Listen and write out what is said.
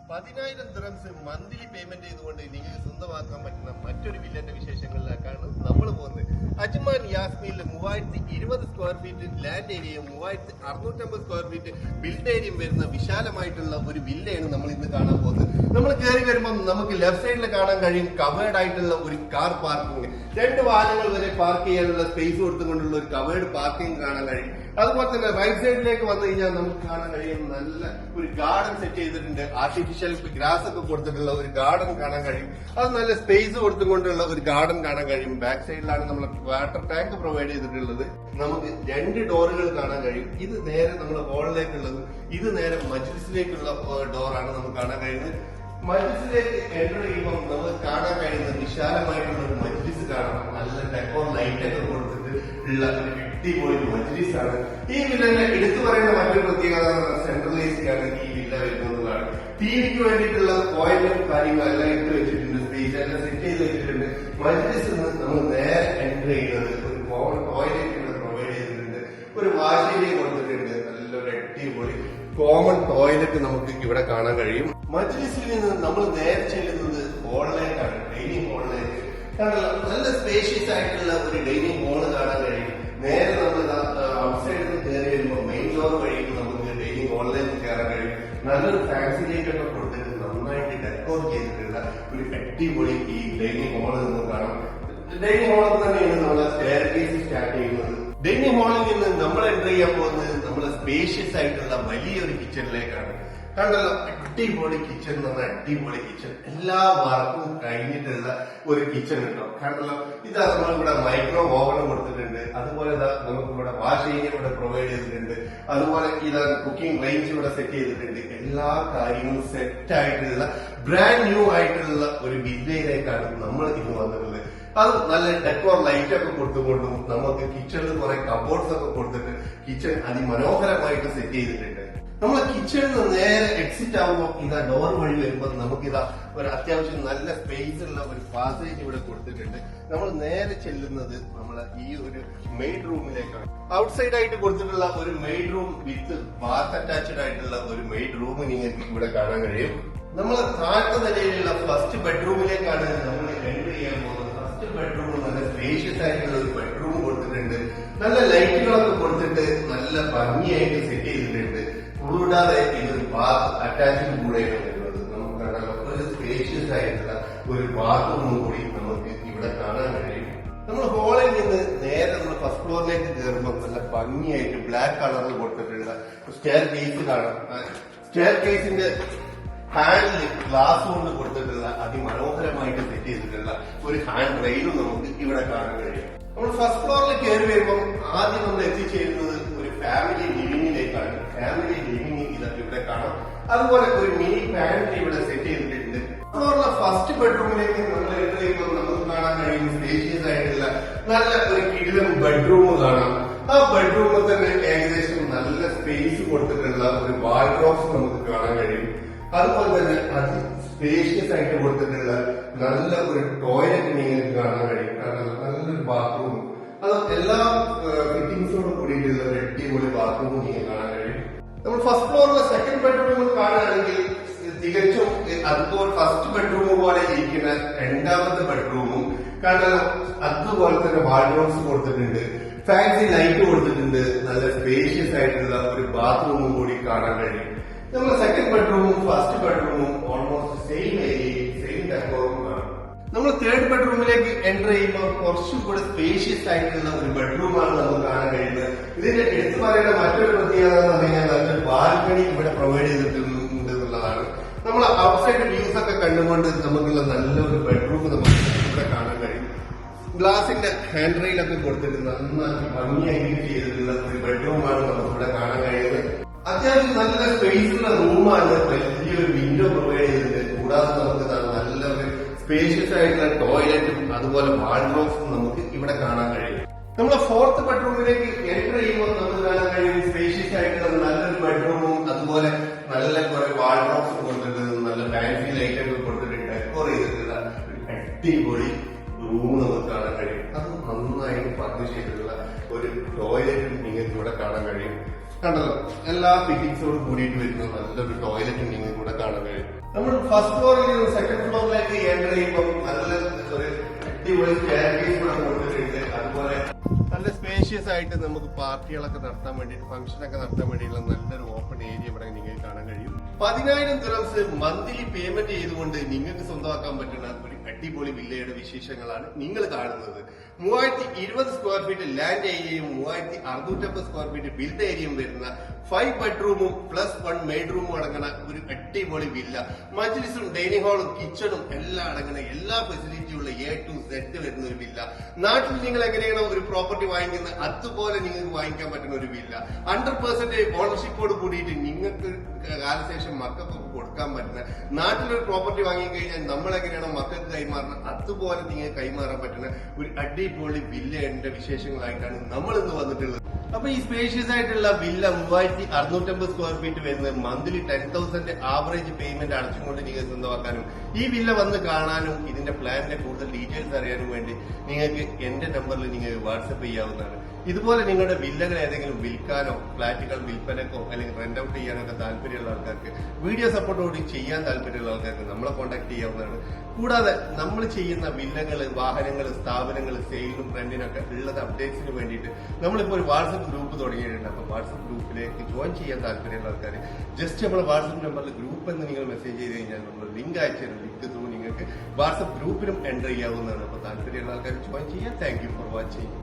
10,000 dirhams monthly payment ചെയ്തുകൊണ്ട് നിങ്ങൾക്ക് സ്വന്തമാക്കാൻ പറ്റുന്ന മറ്റൊരു വില്ലന്റെ വിശേഷങ്ങളിലേക്കാണ് നമ്മൾ പോകുന്നത്. അജ്മാൻ യാസ്മീനിൽ 3020 സ്ക്വയർ ഫീറ്റ് ലാൻഡ് ഏരിയയും 3650 സ്ക്വയർ ഫീറ്റ് ബിൽഡ് ഏരിയയും വരുന്ന വിശാലമായിട്ടുള്ള ഒരു വില്ലയാണ് നമ്മൾ ഇന്ന് കാണാൻ പോകുന്നത്. നമ്മൾ കയറി വരുമ്പോൾ നമുക്ക് ലെഫ്റ്റ് സൈഡിൽ കാണാൻ കഴിയും കവേർഡ് ആയിട്ടുള്ള ഒരു കാർ പാർക്കിംഗ്, 2 വാഹനങ്ങൾ വരെ പാർക്ക് ചെയ്യാനുള്ള സ്പേസ് കൊടുത്തുകൊണ്ടുള്ള ഒരു കവേർഡ് പാർക്കിംഗ് കാണാൻ കഴിയും. അതുപോലെ തന്നെ റൈറ്റ് സൈഡിലേക്ക് വന്നു കഴിഞ്ഞാൽ നമുക്ക് കാണാൻ കഴിയും നല്ല ഒരു ഗാർഡൻ സെറ്റ് ചെയ്തിട്ടുണ്ട്. ആർട്ടിഫിഷ്യൽ ഗ്രാസ് ഒക്കെ കൊടുത്തിട്ടുള്ള ഒരു ഗാർഡൻ കാണാൻ കഴിയും. അത് നല്ല സ്പേസ് കൊടുത്തുകൊണ്ടുള്ള ഒരു ഗാർഡൻ കാണാൻ കഴിയും. ബാക്ക് സൈഡിലാണ് നമ്മൾ വാട്ടർ ടാങ്ക് പ്രൊവൈഡ് ചെയ്തിട്ടുള്ളത്. നമുക്ക് 2 ഡോറുകൾ കാണാൻ കഴിയും. ഇത് നേരെ നമ്മുടെ ഹോളിലേക്കുള്ളത്, ഇത് നേരെ മജ്ലിസിലേക്കുള്ള ഡോറാണ് നമുക്ക് കാണാൻ കഴിയുന്നത്. മജ്ലിസിലേക്ക് എൻ്റർ ചെയ്യുമ്പോൾ നമുക്ക് കാണാൻ കഴിയുന്ന വിശാലമായിട്ടുള്ള ഒരു മജ്ലിസ് കാണാം. നല്ല ഡെക്കോർ ലൈറ്റ് ഒക്കെ കൊടുത്തിട്ട് ഉള്ള ഒരു അടിപൊളി മജ്ലിസാണ്. ഈ വില്ലന്റെ എടുത്തു പറയുന്ന മറ്റൊരു പ്രത്യേകത സെൻട്രൽ എ സി ആണ് ഈ വില്ല വരുന്നതാണ്. ടിവിക്ക് വേണ്ടിയിട്ടുള്ള പോയിന്റും കാര്യങ്ങളെല്ലാം ഇട്ട് വെച്ചിട്ടുണ്ട്, സ്പേസ് എല്ലാം സെറ്റ് ചെയ്ത് വെച്ചിട്ടുണ്ട്. മജ്ലിസിൽ നിന്ന് നമ്മൾ നേരെ എൻ്റർ ചെയ്യുന്നത് ഒരു കോമൺ ടോയ്ലറ്റ് ഇവിടെ പ്രൊവൈഡ് ചെയ്തിട്ടുണ്ട്. ഒരു വാഷ് ഏരിയ കൊടുത്തിട്ടുണ്ട്. നല്ലൊരു അടിപൊളി കോമൺ ടോയ്ലറ്റ് നമുക്ക് ഇവിടെ കാണാൻ കഴിയും. മജ്ലിസിൽ നിന്ന് നമ്മൾ നേരെ ചെല്ലുന്നത് ഹോളിലേക്കാണ്, ഡൈനിങ് ഹോളിലേക്ക്. നല്ല സ്പേഷ്യസ് ആയിട്ടുള്ള ഒരു ഡൈനിങ് ഹോള് കാണാൻ കഴിയും. നേരെ നമ്മൾ ഔട്ട്സൈഡിൽ നിന്ന് കയറി വരുമ്പോൾ മെയിൻ ഡോർ വഴി നമുക്ക് ഡൈനിങ് ഹോളിലേക്ക് കയറാൻ കഴിയും. നല്ലൊരു ഫാൻസി ലൈറ്റ് ഒക്കെ കൊടുത്തിട്ട് നന്നായിട്ട് ഡെക്കോർ ചെയ്തിട്ടുള്ള ഒരു അടിപൊളി ഈ ഡൈനിങ് ഹോള് നമുക്ക് കാണാം. ഡൈനിങ് ഹോളിൽ തന്നെയാണ് നമ്മളെ സ്റ്റെയർ കേസ് സ്റ്റാർട്ട് ചെയ്യുന്നത്. ഡൈനിങ് ഹാളിൽ നിന്ന് നമ്മൾ എൻ്റർ ചെയ്യാൻ പോകുന്നത് നമ്മുടെ സ്പേഷ്യസ് ആയിട്ടുള്ള വലിയൊരു കിച്ചണിലേക്കാണ്. കണ്ടല്ലോ, അടിപൊളി കിച്ചൺ എന്ന് പറഞ്ഞാൽ അടിപൊളി കിച്ചൺ. എല്ലാ വർക്കും കഴിഞ്ഞിട്ടുള്ള ഒരു കിച്ചൺ ഉണ്ടോ. കണ്ടല്ലോ, ഇതാ നമ്മളിവിടെ മൈക്രോ ഓവൻ കൊടുത്തിട്ടുണ്ട്. അതുപോലെ ഇതാ നമുക്ക് ഇവിടെ വാഷ് ഏരിയ ഇവിടെ പ്രൊവൈഡ് ചെയ്തിട്ടുണ്ട്. അതുപോലെ ഇതാ കുക്കിംഗ് റേഞ്ച് ഇവിടെ സെറ്റ് ചെയ്തിട്ടുണ്ട്. എല്ലാ കാര്യങ്ങളും സെറ്റ് ആയിട്ടുള്ള ബ്രാൻഡ് ന്യൂ ആയിട്ടുള്ള ഒരു വില്ലയിലേക്കാണ് നമ്മൾ ഇന്ന് വന്നിട്ടുള്ളത്. അത് നല്ല ഡെക്കോർ ലൈറ്റ് ഒക്കെ കൊടുത്തുകൊണ്ടും നമുക്ക് കിച്ചണിൽ കുറെ കബോർഡ്സ് ഒക്കെ കൊടുത്തിട്ട് കിച്ചൺ അതിമനോഹരമായിട്ട് സെറ്റ് ചെയ്തിട്ടുണ്ട്. നമ്മൾ കിച്ചണിൽ നിന്ന് നേരെ എക്സിറ്റ് ആകുമ്പോൾ ഇതാ ഡോർ വഴി വരുമ്പോൾ നമുക്കിതാ ഒരു അത്യാവശ്യം നല്ല സ്പേസ് ഉള്ള ഒരു പാസേജ് ഇവിടെ കൊടുത്തിട്ടുണ്ട്. നമ്മൾ നേരെ ചെല്ലുന്നത് നമ്മളെ ഈ ഒരു മെയ്ഡ് റൂമിലേക്കാണ്. ഔട്ട്സൈഡ് ആയിട്ട് കൊടുത്തിട്ടുള്ള ഒരു made room with bath attached ആയിട്ടുള്ള ഒരു മെയ്ഡ് റൂം നിങ്ങൾക്ക് ഇവിടെ കാണാൻ കഴിയും. നമ്മൾ താഴത്തെ നിലയിലുള്ള ഫസ്റ്റ് ബെഡ്റൂമിലേക്കാണ് നമ്മൾ എൻ്റർ ചെയ്യാൻ പോകുന്നത്. ഫസ്റ്റ് ബെഡ്റൂം നല്ല സ്പേഷ്യസ് ആയിട്ടുള്ള ഒരു ബെഡ്റൂം കൊടുത്തിട്ടുണ്ട്. നല്ല ലൈറ്റുകളൊക്കെ കൊടുത്തിട്ട് നല്ല ഭംഗിയായിട്ട് സെറ്റ് ചെയ്തിട്ടുണ്ട്. കൂടാതെ ഇതൊരു ബാത്ത് അറ്റാച്ച്ഡ് കൂടെയാണ് വരുന്നത്. നമുക്ക് കാണാൻ ഒരു സ്പേഷ്യസ് ആയിട്ടുള്ള ഒരു ബാത്റൂമും കൂടി നമുക്ക് ഇവിടെ കാണാൻ കഴിയും. നമ്മൾ ഹോളിൽ നിന്ന് നേരെ നമ്മൾ ഫസ്റ്റ് ഫ്ലോറിലേക്ക് കയറുമ്പോൾ നല്ല ഭംഗിയായിട്ട് ബ്ലാക്ക് കളറിൽ കൊടുത്തിട്ടുള്ള സ്റ്റെയർ കേസ് കാണാം. സ്റ്റെയർ കേസിന്റെ ഹാൻഡിൽ ഗ്ലാസ് കൊണ്ട് കൊടുത്തിട്ടുള്ള അതിമനോഹരമായിട്ട് സെറ്റ് ചെയ്തിട്ടുള്ള ഒരു ഹാൻഡ് റെയിലും നമുക്ക് ഇവിടെ കാണാൻ കഴിയും. നമ്മൾ ഫസ്റ്റ് ഫ്ലോറിൽ കയറി വരുമ്പോൾ ആദ്യം നമ്മൾ എത്തിച്ചേരുന്നത് ഒരു ഫാമിലി ലിവിംഗിലേക്കാണ്. ഫാമിലി ലിവിംഗ് ഇതൊക്കെ ഇവിടെ കാണാം. അതുപോലെ ഒരു മിനി പാൻട്രി ഇവിടെ സെറ്റ് ചെയ്തിട്ടുണ്ട്. ഫ്ലോറിലെ ഫസ്റ്റ് ബെഡ്റൂമിലേക്ക് നമ്മൾ എൻ്റർ ചെയ്യുമ്പോൾ നമുക്ക് കാണാൻ കഴിയും സ്പേഷ്യസ് ആയിട്ടുള്ള നല്ല ഒരു കിടിലൻ ബെഡ്റൂം കാണാം. ആ ബെഡ്റൂമിൽ തന്നെ ഏകദേശം നല്ല സ്പേസ് കൊടുത്തിട്ടുള്ള ഒരു വാർഡ്രോബ്സ് നമുക്ക് കാണാൻ കഴിയും. അതുപോലെ തന്നെ അത് സ്പേഷ്യസ് ആയിട്ട് കൊടുത്തിട്ടുള്ള നല്ല ഒരു ടോയ്ലറ്റ് നിങ്ങൾക്ക് കാണാൻ കഴിയും. കാരണം നല്ലൊരു ബാത്റൂം, അത് എല്ലാ ഫിറ്റിംഗ്സോട് കൂടിയിട്ടുള്ള ഒരു അടിപൊളി ബാത്റൂം നിങ്ങൾക്ക് കാണാൻ കഴിയും. നമ്മൾ ഫസ്റ്റ് ഫ്ലോറിലെ സെക്കൻഡ് ബെഡ്റൂം കാണുകയാണെങ്കിൽ തികച്ചും അതുപോലെ ഫസ്റ്റ് ബെഡ്റൂം പോലെ ഇരിക്കുന്ന രണ്ടാമത്തെ ബെഡ്റൂമും കാരണം അതുപോലെ തന്നെ വാർഡ്രോബ്സ് കൊടുത്തിട്ടുണ്ട്, ഫാൻസി ലൈറ്റ് കൊടുത്തിട്ടുണ്ട്, നല്ല സ്പേഷ്യസ് ആയിട്ടുള്ള ഒരു ബാത്റൂമും കൂടി കാണാൻ കഴിയും. നമ്മൾ സെക്കൻഡ് ബെഡ്റൂമും ഫസ്റ്റ് ബെഡ്റൂമും ഓൾമോസ്റ്റ് സെയിം ഏരിയയും സെയിം ഡെക്കോറും കാണും. നമ്മൾ തേർഡ് ബെഡ്റൂമിലേക്ക് എൻ്റർ ചെയ്യുമ്പോൾ കുറച്ചും കൂടെ സ്പേഷ്യസ് ആയിട്ടുള്ള ഒരു ബെഡ്റൂമാണ് നമുക്ക് കാണാൻ കഴിയുന്നത്. ഇതിന്റെ എടുത്തു പറയേണ്ട മറ്റൊരു പ്രത്യേകത എന്ന് പറഞ്ഞാൽ നല്ലൊരു ബാൽക്കണി ഇവിടെ പ്രൊവൈഡ് ചെയ്തിട്ടുണ്ട് എന്നുള്ളതാണ്. നമ്മൾ ഔട്ട്സൈഡ് വ്യൂസ് ഒക്കെ കണ്ടുകൊണ്ട് നമുക്കുള്ള നല്ലൊരു ബെഡ്റൂം നമുക്ക് ഇവിടെ കാണാൻ കഴിയും. ഗ്ലാസിന്റെ ഹാൻഡ് റെയിലൊക്കെ കൊടുത്തിട്ട് നന്നായി ഭംഗിയായിട്ട് ചെയ്തിട്ടുള്ള ഒരു ബെഡ്റൂമാണ് നമുക്ക് ഇവിടെ കാണാൻ കഴിയുന്നത്. അത്യാവശ്യം നല്ല സ്പേസുള്ള റൂമാണ്. വലിയൊരു വിൻഡോ പ്രൊവൈഡ് ചെയ്തിട്ടുണ്ട്. കൂടാതെ നമുക്ക് നല്ലൊരു സ്പേഷ്യസ് ആയിട്ടുള്ള ടോയ്ലറ്റും അതുപോലെ വാർഡ്രോബ്സും നമുക്ക് ഇവിടെ കാണാൻ കഴിയും. നമ്മുടെ ഫോർത്ത് ബെഡ്റൂമിലേക്ക് എൻ്റർ ചെയ്യുമ്പോൾ നമുക്ക് കാണാൻ കഴിയും സ്പേഷ്യസ് ആയിട്ടുള്ള നല്ലൊരു ബെഡ്റൂമും അതുപോലെ നല്ല കുറെ വാർഡ്രോബ്സും കൊടുത്തിട്ട് നല്ല ഫാൻസി ലൈറ്റ് ഒക്കെ കൊടുത്തിട്ട് ഡെക്കോർ ചെയ്തിട്ടുള്ള ഒരു അടിപൊളി റൂം നമുക്ക് കാണാൻ കഴിയും. അത് നന്നായിട്ട് ഫർണിഷ് ചെയ്തിട്ടുള്ള ഒരു ടോയ്ലറ്റും നിങ്ങൾക്ക് ഇവിടെ കാണാൻ കഴിയും. കണ്ടല്ലോ, എല്ലാ ഫിറ്റിംഗ്സോടും കൂടിയിട്ട് വരുന്ന നല്ലൊരു ടോയ്ലറ്റ് നിങ്ങൾക്ക് ഇവിടെ കാണാൻ കഴിയും. നമ്മൾ ഫസ്റ്റ് ഫ്ലോറിൽ നിന്ന് സെക്കൻഡ് ഫ്ലോറിലേക്ക് എൻ്റർ ചെയ്യുമ്പോൾ നല്ല ഒരു അടിപൊളി സ്റ്റെയർകേസ് കൂടെ കൊണ്ടുവരുന്നുണ്ട്. അതുപോലെ നല്ല സ്പേഷ്യസ് ആയിട്ട് നമുക്ക് പാർട്ടികളൊക്കെ നടത്താൻ വേണ്ടിയിട്ട്, ഫംഗ്ഷനൊക്കെ നടത്താൻ വേണ്ടിയിട്ടുള്ള നല്ലൊരു ഓപ്പൺ ഏരിയ ഇവിടെ നിങ്ങൾക്ക് കാണാൻ കഴിയും. 10,000 ദിറംസ് മന്ത്ലി പേയ്മെന്റ് ചെയ്തുകൊണ്ട് നിങ്ങൾക്ക് സ്വന്തമാക്കാൻ പറ്റുന്ന ഒരു അടിപൊളി വില്ലയുടെ വിശേഷങ്ങളാണ് നിങ്ങൾ കാണുന്നത്. 3020 സ്ക്വയർ ഫീറ്റ് ലാൻഡ് ഏരിയയും 3650 സ്ക്വയർ ഫീറ്റ് ബിൽഡ് ഏരിയയും വരുന്ന 5 ബെഡ്റൂമും പ്ലസ് 1 മെയ്ഡ് റൂമും അടങ്ങുന്ന ഒരു അടിപൊളി വില്ല. മജ്ലിസും ഡൈനിങ് ഹാളും കിച്ചണും എല്ലാം അടങ്ങുന്ന എല്ലാ ഫെസിലിറ്റിയുള്ള A to Z വരുന്ന ഒരു വില്ല. നാട്ടിൽ നിങ്ങൾ എങ്ങനെയാണോ ഒരു പ്രോപ്പർട്ടി വാങ്ങിക്കുന്നത് അതുപോലെ നിങ്ങൾക്ക് വാങ്ങിക്കാൻ പറ്റുന്ന ഒരു വില്ല. 100% ഓണർഷിപ്പോട് കൂടിയിട്ട് നിങ്ങൾക്ക് കാലശേഷം മക്കൾക്കൊക്കെ കൊടുക്കാൻ പറ്റുന്ന, നാട്ടിലൊരു പ്രോപ്പർട്ടി വാങ്ങിക്കഴിഞ്ഞാൽ നമ്മളെങ്ങനെയാണോ മക്കൾക്ക് കൈമാറുന്നത് അതുപോലെ നിങ്ങൾക്ക് കൈമാറാൻ പറ്റുന്ന ഒരു അടിപൊളി വില്ലയുടെ വിശേഷങ്ങളായിട്ടാണ് നമ്മൾ ഇന്ന് വന്നിട്ടുള്ളത്. അപ്പൊ ഈ സ്പേഷ്യസ് ആയിട്ടുള്ള വില്ല 3650 സ്ക്വയർ ഫീറ്റ് വരുന്നത് മന്ത്ലി 10,000 ആവറേജ് പേയ്മെന്റ് അടച്ചുകൊണ്ട് നിങ്ങൾക്ക് സ്വന്തമാക്കാനും ഈ വില്ല വന്ന് കാണാനും ഇതിന്റെ പ്ലാനിന്റെ കൂടുതൽ ഡീറ്റെയിൽസ് അറിയാനും വേണ്ടി നിങ്ങൾക്ക് എന്റെ നമ്പറിൽ നിങ്ങൾക്ക് വാട്സപ്പ് ചെയ്യാവുന്നതാണ്. ഇതുപോലെ നിങ്ങളുടെ വില്ലകൾ ഏതെങ്കിലും വിൽക്കാനോ ഫ്ളാറ്റുകൾ വിൽപ്പനക്കോ അല്ലെങ്കിൽ റെന്റ് ഔട്ട് ചെയ്യാനൊക്കെ താല്പര്യമുള്ള ആൾക്കാർക്ക്, വീഡിയോ സപ്പോർട്ടോട് ചെയ്യാൻ താല്പര്യമുള്ള ആൾക്കാർക്ക് നമ്മളെ കോൺടാക്ട് ചെയ്യാവുന്നതാണ്. കൂടാതെ നമ്മൾ ചെയ്യുന്ന വില്ലകൾ, വാഹനങ്ങൾ, സ്ഥാപനങ്ങൾ, സെയിലും റെന്റിനൊക്കെ ഉള്ളത് അപ്ഡേറ്റ്സിന് വേണ്ടിയിട്ട് നമ്മളിപ്പോൾ ഒരു വാട്സപ്പ് ഗ്രൂപ്പ് തുടങ്ങിയിട്ടുണ്ട്. അപ്പൊ വാട്സപ്പ് ഗ്രൂപ്പിലേക്ക് ജോയിൻ ചെയ്യാൻ താല്പര്യമുള്ള ആൾക്കാർ ജസ്റ്റ് നമ്മുടെ വാട്സപ്പ് നമ്പറിൽ ഗ്രൂപ്പ് എന്ന് നിങ്ങൾ മെസ്സേജ് ചെയ്ത് കഴിഞ്ഞാൽ നമ്മൾ ലിങ്ക് അയച്ചു ലിങ്ക് ത്രൂ നിങ്ങൾക്ക് വാട്സപ്പ് ഗ്രൂപ്പിലും എൻ്റർ ചെയ്യാവുന്നതാണ്. അപ്പൊ താല്പര്യമുള്ള ആൾക്കാർ ജോയിൻ ചെയ്യാം. Thank you for watching.